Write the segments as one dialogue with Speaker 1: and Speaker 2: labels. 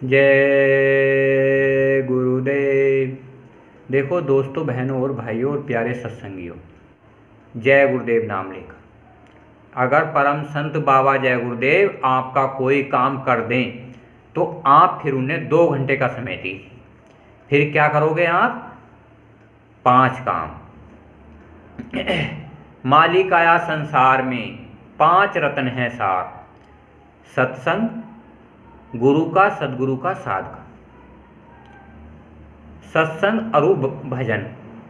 Speaker 1: जय गुरुदेव। देखो दोस्तों, बहनों और भाइयों और प्यारे सत्संगियों, जय गुरुदेव नाम लेकर अगर परम संत बाबा जय गुरुदेव आपका कोई काम कर दें तो आप फिर उन्हें 2 घंटे का समय दीजिए। फिर क्या करोगे आप? 5 काम। मालिक आया संसार में, 5 रत्न हैं सार। सत्संग, गुरु का, सदगुरु का, साध का। सत्संग अरु भजन।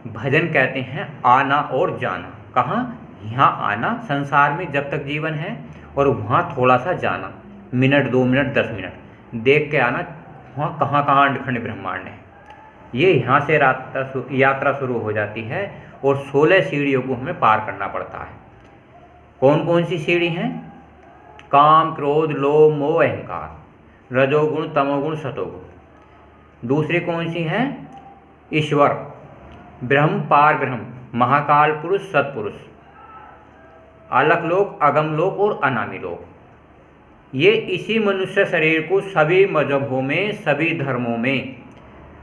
Speaker 1: भजन कहते हैं आना और जाना। कहाँ? यहाँ आना संसार में जब तक जीवन है, और वहाँ थोड़ा सा जाना, मिनट 2 मिनट 10 मिनट देख के आना वहाँ कहाँ कहाँ अंडखंड ब्रह्मांड है। ये यहाँ से यात्रा शुरू हो जाती है और 16 सीढ़ियों को हमें पार करना पड़ता है। कौन कौन सी सीढ़ी हैं? काम, क्रोध, लोभ, मोह, अहंकार, रजोगुण, तमोगुण, सतोगुण। दूसरी कौन सी हैं? ईश्वर, ब्रह्म, पार ब्रह्म, महाकाल पुरुष, सत्पुरुष, अलख लोक, अगम लोक और अनामी लोक। ये इसी मनुष्य शरीर को सभी मजहबों में, सभी धर्मों में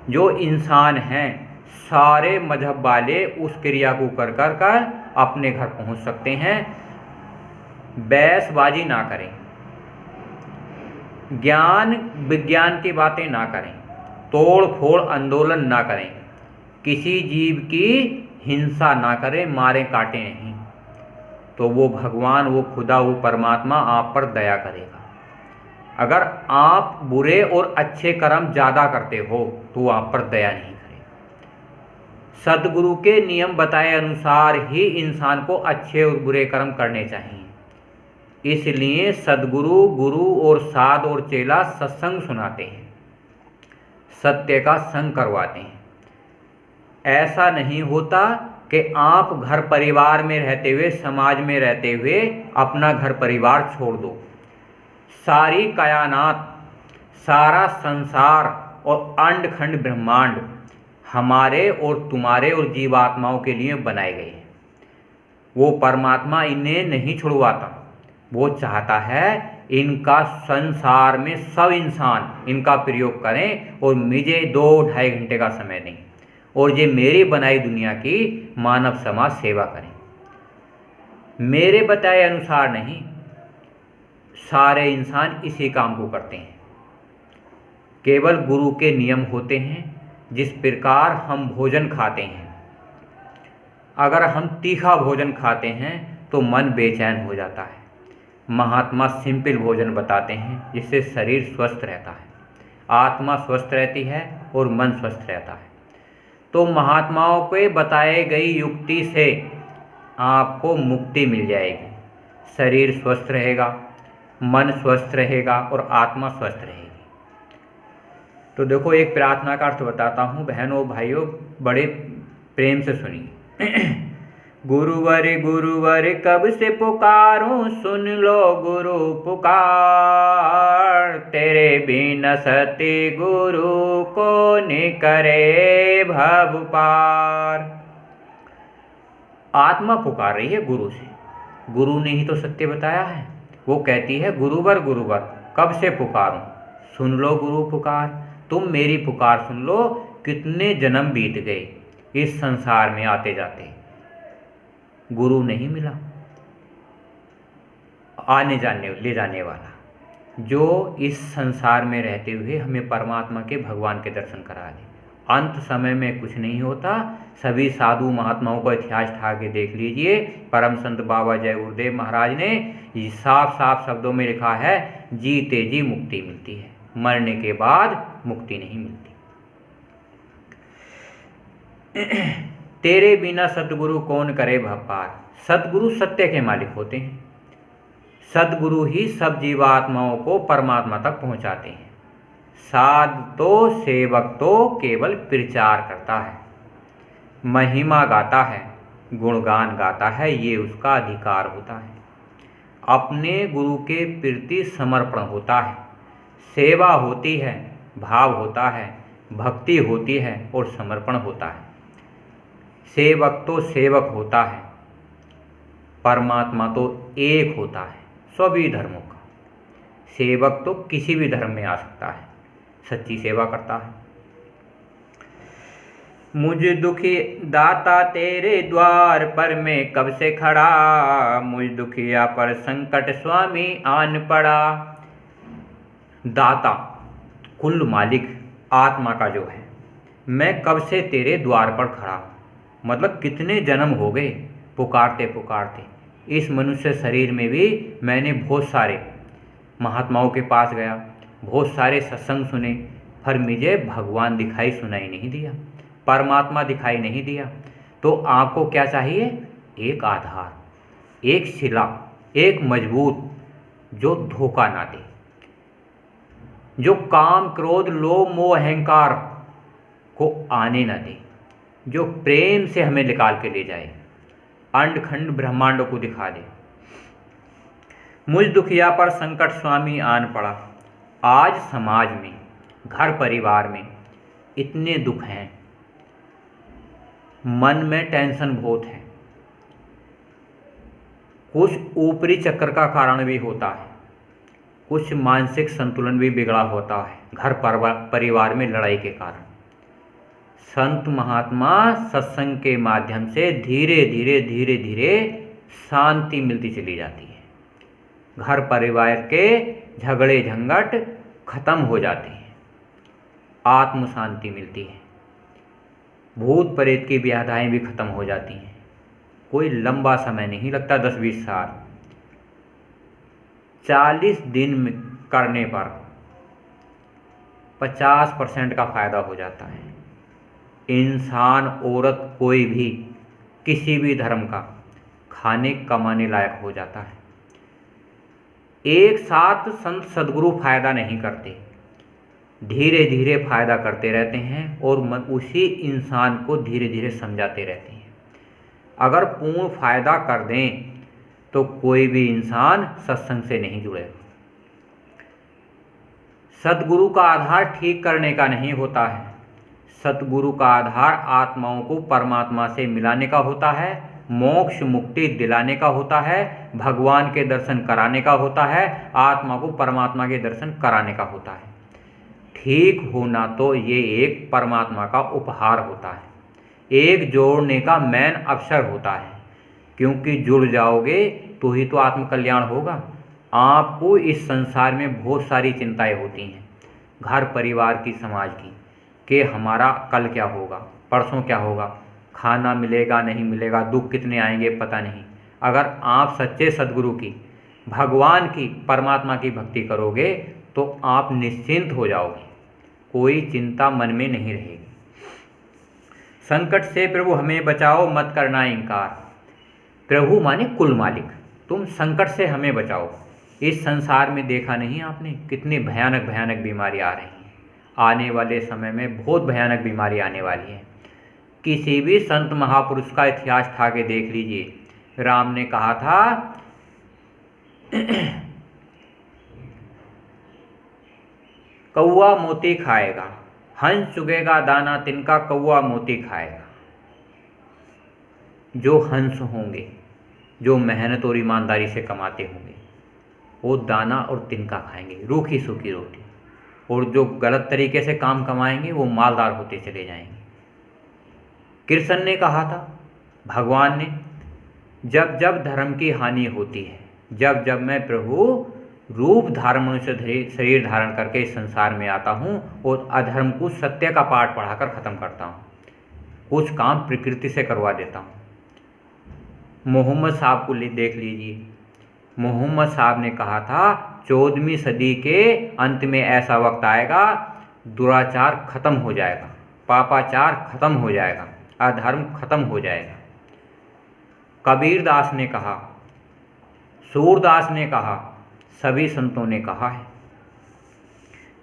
Speaker 1: जो इंसान हैं, सारे मजहब वाले उस क्रिया को कर कर कर अपने घर पहुंच सकते हैं। बैसबाजी ना करें, ज्ञान विज्ञान की बातें ना करें, तोड़ फोड़ आंदोलन ना करें, किसी जीव की हिंसा ना करें, मारें काटें नहीं, तो वो भगवान, वो खुदा, वो परमात्मा आप पर दया करेगा। अगर आप बुरे और अच्छे कर्म ज़्यादा करते हो तो आप पर दया नहीं करेगा। सद्गुरु के नियम बताए अनुसार ही इंसान को अच्छे और बुरे कर्म करने चाहिए। इसलिए सद्गुरु, गुरु और साध और चेला सत्संग सुनाते हैं, सत्य का संग करवाते हैं। ऐसा नहीं होता कि आप घर परिवार में रहते हुए, समाज में रहते हुए अपना घर परिवार छोड़ दो। सारी कायनात, सारा संसार और अंडखंड ब्रह्मांड हमारे और तुम्हारे और जीवात्माओं के लिए बनाए गए हैं। वो परमात्मा इन्हें नहीं छुड़वाता। वो चाहता है इनका संसार में सब इंसान इनका प्रयोग करें और मुझे 2-2.5 घंटे का समय दें, और ये मेरी बनाई दुनिया की मानव समाज सेवा करें। मेरे बताए अनुसार नहीं, सारे इंसान इसी काम को करते हैं। केवल गुरु के नियम होते हैं। जिस प्रकार हम भोजन खाते हैं, अगर हम तीखा भोजन खाते हैं तो मन बेचैन हो जाता है। महात्मा सिंपल भोजन बताते हैं जिससे शरीर स्वस्थ रहता है, आत्मा स्वस्थ रहती है और मन स्वस्थ रहता है। तो महात्माओं के बताए गई युक्ति से आपको मुक्ति मिल जाएगी। शरीर स्वस्थ रहेगा, मन स्वस्थ रहेगा और आत्मा स्वस्थ रहेगी। तो देखो, एक प्रार्थना का अर्थ बताता हूँ बहनों भाइयों, बड़े प्रेम से सुनिए। गुरुवर गुरुवर कब से पुकारूं, सुन लो गुरु पुकार। तेरे बिना सती गुरु को न करे भव पार। आत्मा पुकार रही है गुरु से। गुरु ने ही तो सत्य बताया है। वो कहती है गुरुवर गुरुवर कब से पुकारूं, सुन लो गुरु पुकार। तुम मेरी पुकार सुन लो। कितने जन्म बीत गए इस संसार में आते जाते, गुरु नहीं मिला आने जाने ले जाने वाला, जो इस संसार में रहते हुए हमें परमात्मा के, भगवान के दर्शन करा दे। अंत समय में कुछ नहीं होता। सभी साधु महात्माओं का इतिहास ठा के देख लीजिए। परम संत बाबा जय गुरुदेव महाराज ने साफ साफ शब्दों में लिखा है, जीते जी मुक्ति मिलती है, मरने के बाद मुक्ति नहीं मिलती। तेरे बिना सतगुरु कौन करे भव पार। सतगुरु सत्य के मालिक होते हैं। सतगुरु ही सब जीवात्माओं को परमात्मा तक पहुंचाते हैं। साध तो, सेवक तो केवल प्रचार करता है, महिमा गाता है, गुणगान गाता है, ये उसका अधिकार होता है। अपने गुरु के प्रति समर्पण होता है, सेवा होती है, भाव होता है, भक्ति होती है और समर्पण होता है। सेवक तो सेवक होता है, परमात्मा तो एक होता है सभी धर्मों का। सेवक तो किसी भी धर्म में आ सकता है, सच्ची सेवा करता है। मुझ दुखी दाता तेरे द्वार पर मैं कब से खड़ा, मुझ दुखिया पर संकट स्वामी आन पड़ा। दाता कुल मालिक आत्मा का जो है, मैं कब से तेरे द्वार पर खड़ा, मतलब कितने जन्म हो गए पुकारते पुकारते। इस मनुष्य शरीर में भी मैंने बहुत सारे महात्माओं के पास गया, बहुत सारे सत्संग सुने, पर मुझे भगवान दिखाई सुनाई नहीं दिया, परमात्मा दिखाई नहीं दिया। तो आपको क्या चाहिए? एक आधार, एक शिला, एक मजबूत जो धोखा ना दे, जो काम क्रोध लोभ मोह अहंकार को आने न दे, जो प्रेम से हमें निकाल के ले जाए, अंड खंड ब्रह्मांडों को दिखा दे। मुझ दुखिया पर संकट स्वामी आन पड़ा। आज समाज में, घर परिवार में इतने दुख हैं, मन में टेंशन बहुत है, कुछ ऊपरी चक्कर का कारण भी होता है, कुछ मानसिक संतुलन भी बिगड़ा होता है घर परिवार में लड़ाई के कारण। संत महात्मा सत्संग के माध्यम से धीरे धीरे धीरे धीरे शांति मिलती चली जाती है, घर परिवार के झगड़े झंझट खत्म हो जाते हैं, आत्म शांति मिलती है, भूत प्रेत की व्याधाएं भी खत्म हो जाती हैं। कोई लंबा समय नहीं लगता, 10-20 साल, 40 दिन में करने पर 50% का फायदा हो जाता है। इंसान औरत कोई भी किसी भी धर्म का खाने कमाने लायक हो जाता है। एक साथ संत सद्गुरु फायदा नहीं करते, धीरे धीरे फायदा करते रहते हैं और उसी इंसान को धीरे धीरे समझाते रहते हैं। अगर पूर्ण फायदा कर दें तो कोई भी इंसान सत्संग से नहीं जुड़ेगा। सद्गुरु का आधार ठीक करने का नहीं होता है, सद्गुरु का आधार आत्माओं को परमात्मा से मिलाने का होता है, मोक्ष मुक्ति दिलाने का होता है, भगवान के दर्शन कराने का होता है, आत्मा को परमात्मा के दर्शन कराने का होता है। ठीक होना तो ये एक परमात्मा का उपहार होता है, एक जोड़ने का मेन अवसर होता है, क्योंकि जुड़ जाओगे तो ही तो आत्म कल्याण होगा। आपको इस संसार में बहुत सारी चिंताएं होती हैं, घर परिवार की, समाज की, कि हमारा कल क्या होगा, परसों क्या होगा, खाना मिलेगा नहीं मिलेगा, दुख कितने आएंगे पता नहीं। अगर आप सच्चे सद्गुरु की, भगवान की, परमात्मा की भक्ति करोगे तो आप निश्चिंत हो जाओगे, कोई चिंता मन में नहीं रहेगी। संकट से प्रभु हमें बचाओ, मत करना इनकार। प्रभु माने कुल मालिक, तुम संकट से हमें बचाओ। इस संसार में देखा नहीं आपने कितनी भयानक भयानक बीमारी आ रही हैं, आने वाले समय में बहुत भयानक बीमारी आने वाली है। किसी भी संत महापुरुष का इतिहास उठा के देख लीजिए। राम ने कहा था कौवा मोती खाएगा, हंस चुगेगा दाना तिनका, कौवा मोती खाएगा। जो हंस होंगे, जो मेहनत और ईमानदारी से कमाते होंगे, वो दाना और तिनका खाएंगे, रूखी सूखी रोटी, और जो गलत तरीके से काम कमाएंगे वो मालदार होते चले जाएंगे। कृष्ण ने कहा था, भगवान ने, जब जब धर्म की हानि होती है, जब जब मैं प्रभु रूप धारण मनुष्य शरीर धारण करके इस संसार में आता हूँ और अधर्म को सत्य का पाठ पढ़ाकर ख़त्म करता हूँ, कुछ काम प्रकृति से करवा देता हूँ। मोहम्मद साहब को देख लीजिए, मोहम्मद साहब ने कहा था 14वीं सदी के अंत में ऐसा वक्त आएगा, दुराचार खत्म हो जाएगा, पापाचार खत्म हो जाएगा, अधर्म खत्म हो जाएगा। कबीर दास ने कहा, सूरदास ने कहा, सभी संतों ने कहा है,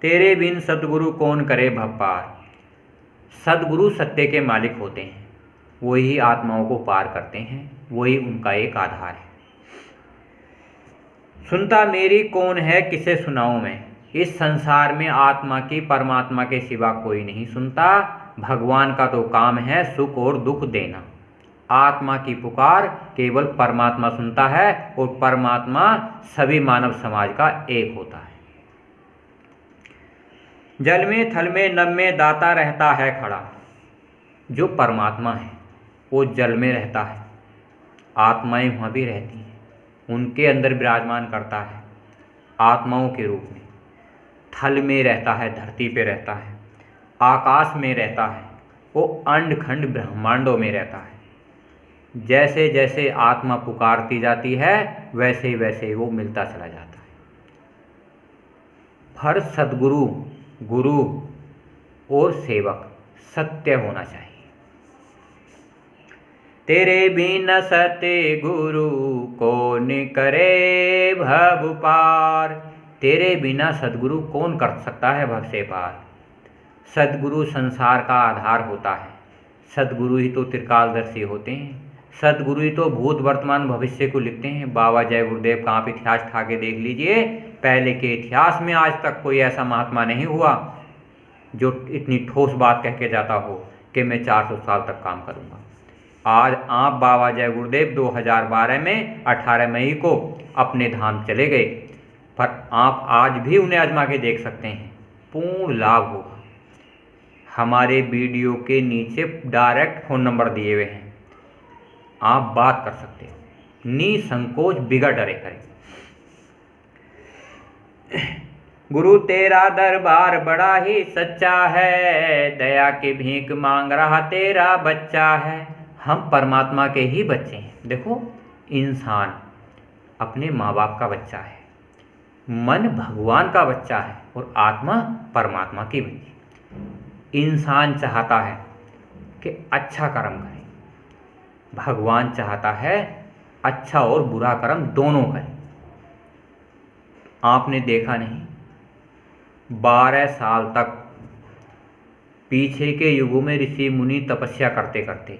Speaker 1: तेरे बिन सतगुरु कौन करे भवपार। सद्गुरु सत्य के मालिक होते हैं, वही आत्माओं को पार करते हैं, वही उनका एक आधार है। सुनता मेरी कौन है, किसे सुनाऊं मैं। इस संसार में आत्मा की, परमात्मा के सिवा कोई नहीं सुनता। भगवान का तो काम है सुख और दुख देना। आत्मा की पुकार केवल परमात्मा सुनता है और परमात्मा सभी मानव समाज का एक होता है। जल में थल में नभ में दाता रहता है खड़ा। जो परमात्मा है वो जल में रहता है, आत्माएं वहाँ भी रहती हैं, उनके अंदर विराजमान करता है आत्माओं के रूप में। थल में रहता है, धरती पे रहता है, आकाश में रहता है, वो अंड खंड ब्रह्मांडों में रहता है। जैसे जैसे आत्मा पुकारती जाती है वैसे वैसे वो मिलता चला जाता है। हर सद्गुरु, गुरु और सेवक सत्य होना चाहिए। तेरे बिन सत्य गुरु कौन करे भव पार। तेरे बिना सद्गुरु कौन कर सकता है भव से पार। सद्गुरु संसार का आधार होता है, सद्गुरु ही तो त्रिकालदर्शी होते हैं, सद्गुरु ही तो भूत वर्तमान भविष्य को लिखते हैं। बाबा जय गुरुदेव का आप इतिहास उठा के देख लीजिए, पहले के इतिहास में आज तक कोई ऐसा महात्मा नहीं हुआ जो इतनी ठोस बात कह के जाता हो कि मैं 400 साल तक काम करूँगा। आज आप बाबा जय गुरुदेव 2012 में 18 मई को अपने धाम चले गए, पर आप आज भी उन्हें आजमा के देख सकते हैं, पूर्ण लाभ होगा। हमारे वीडियो के नीचे डायरेक्ट फ़ोन नंबर दिए हुए हैं, आप बात कर सकते हो निसंकोच, बिगर डरे करें। गुरु तेरा दरबार बड़ा ही सच्चा है, दया की भीख मांग रहा तेरा बच्चा है। हम परमात्मा के ही बच्चे हैं। देखो, इंसान अपने माँ बाप का बच्चा है, मन भगवान का बच्चा है और आत्मा परमात्मा की बच्ची। इंसान चाहता है कि अच्छा कर्म करें, भगवान चाहता है अच्छा और बुरा कर्म दोनों करें। आपने देखा नहीं, 12 साल तक पीछे के युगों में ऋषि मुनि तपस्या करते करते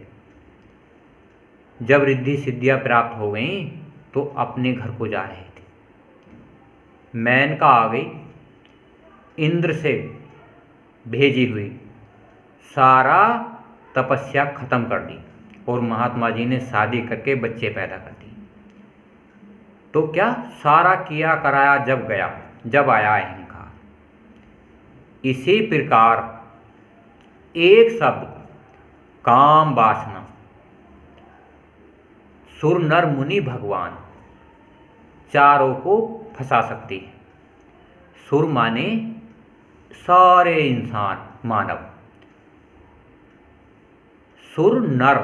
Speaker 1: जब रिद्धि सिद्धियां प्राप्त हो गईं तो अपने घर को जा रहे थे। मेनका आ गई, इंद्र से भेजी हुई, सारा तपस्या खत्म कर दी और महात्मा जी ने शादी करके बच्चे पैदा कर दिए। तो क्या सारा किया कराया जब गया, जब आया अहंकार। इसी प्रकार एक शब्द काम वासना, सुर नर मुनि भगवान चारों को फंसा सकती है। सुर माने सारे इंसान, मानव। सुर नर,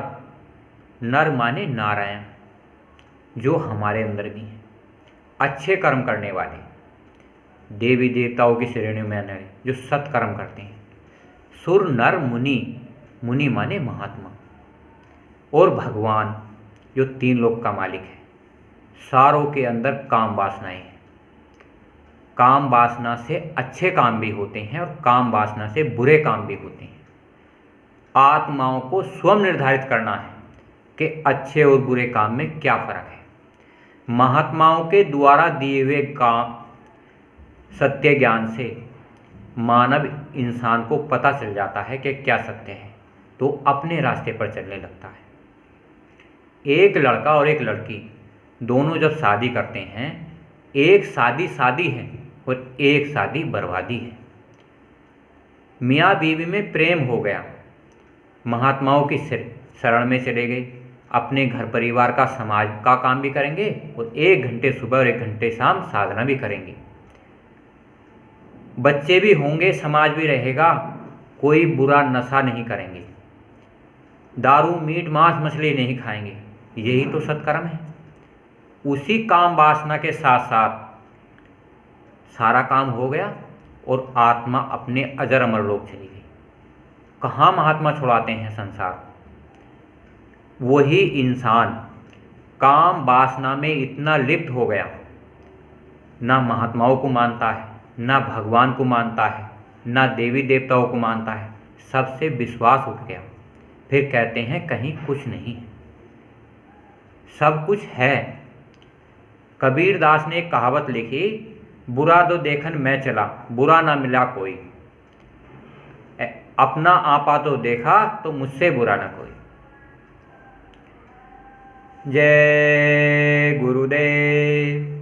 Speaker 1: नर माने नारायण, जो हमारे अंदर भी हैं, अच्छे कर्म करने वाले, देवी देवताओं की श्रेणी में आने वाले, जो सत्कर्म करते हैं। सुर नर मुनि, मुनि माने महात्मा, और भगवान जो 3 लोक का मालिक है। सारों के अंदर काम वासनाएं हैं। काम वासना से अच्छे काम भी होते हैं और काम वासना से बुरे काम भी होते हैं। आत्माओं को स्वयं निर्धारित करना है कि अच्छे और बुरे काम में क्या फर्क है। महात्माओं के द्वारा दिए हुए काम, सत्य ज्ञान से मानव इंसान को पता चल जाता है कि क्या सत्य है, तो अपने रास्ते पर चलने लगता है। एक लड़का और एक लड़की दोनों जब शादी करते हैं, एक शादी शादी है और एक शादी बर्बादी है। मियाँ बीवी में प्रेम हो गया, महात्माओं की शरण में चले गए, अपने घर परिवार का, समाज का काम भी करेंगे और 1 घंटे सुबह और 1 घंटे शाम साधना भी करेंगे। बच्चे भी होंगे, समाज भी रहेगा, कोई बुरा नशा नहीं करेंगे, दारू मीट मांस मछली नहीं खाएंगे। यही तो सत्कर्म है। उसी काम वासना के साथ साथ सारा काम हो गया और आत्मा अपने अजर अमर लोक चली गई। कहाँ महात्मा छुड़ाते हैं संसार को। वही इंसान काम वासना में इतना लिप्त हो गया, ना महात्माओं को मानता है, ना भगवान को मानता है, ना देवी देवताओं को मानता है, सबसे विश्वास उठ गया। फिर कहते हैं कहीं कुछ नहीं है, सब कुछ है। कबीर दास ने एक कहावत लिखी, बुरा दो देखन मैं चला, बुरा ना मिला कोई। अपना आपा तो देखा तो मुझसे बुरा ना कोई। जय गुरुदेव।